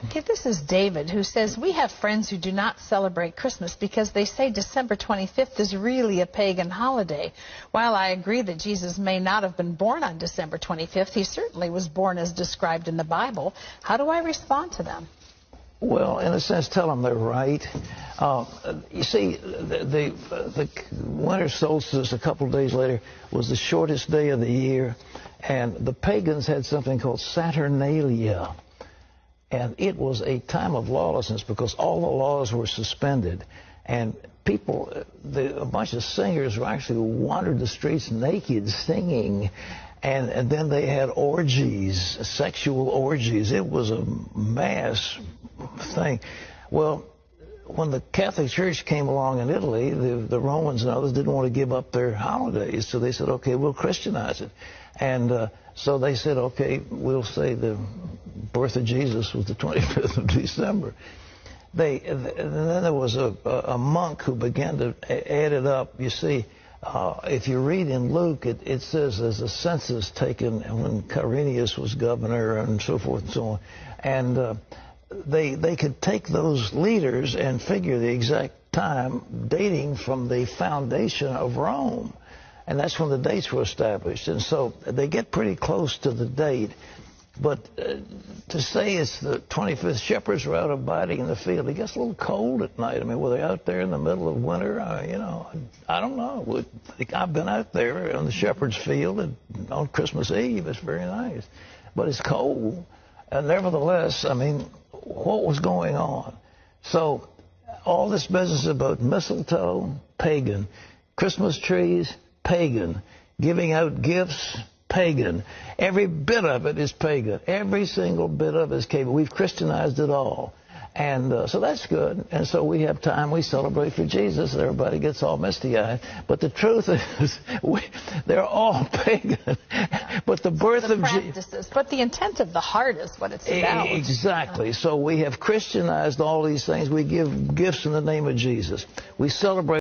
Okay, this is David, who says, we have friends who do not celebrate Christmas because they say December 25th is really a pagan holiday. While I agree that Jesus may not have been born on December 25th, he certainly was born as described in the Bible. How do I respond to them? Well, in a sense, tell them they're right. You see, the winter solstice a couple of days later was the shortest day of the year, and the pagans had something called Saturnalia. And it was a time of lawlessness because all the laws were suspended. And people, a bunch of singers actually wandered the streets naked singing. And then they had orgies, sexual orgies. It was a mass thing. Well, when the Catholic Church came along in Italy, the Romans and others didn't want to give up their holidays. So they said, okay, we'll Christianize it. And so they said, okay, we'll say the birth of Jesus was the 25th of December. And then there was a monk who began to add it up. You see, if you read in Luke, it says there's a census taken when Quirinius was governor and so forth and so on. And they could take those leaders and figure the exact time dating from the foundation of Rome. And that's when the dates were established. And so they get pretty close to the date. But to say it's the 25th, shepherds were out abiding in the field. It gets a little cold at night. I mean, were they out there in the middle of winter? You know, I don't know. I've been out there on the shepherd's field on Christmas Eve. It's very nice. But it's cold. And nevertheless, I mean, what was going on? So all this business about mistletoe, pagan. Christmas trees, pagan. Giving out gifts, pagan. Every bit of it is pagan. Every single bit of it is pagan. We've Christianized it all. And so that's good. And so we have time. We celebrate for Jesus. And everybody gets all misty-eyed. But the truth is, they're all pagan. But the birth of Jesus. But the intent of the heart is what it's about. Exactly. So we have Christianized all these things. We give gifts in the name of Jesus. We celebrate.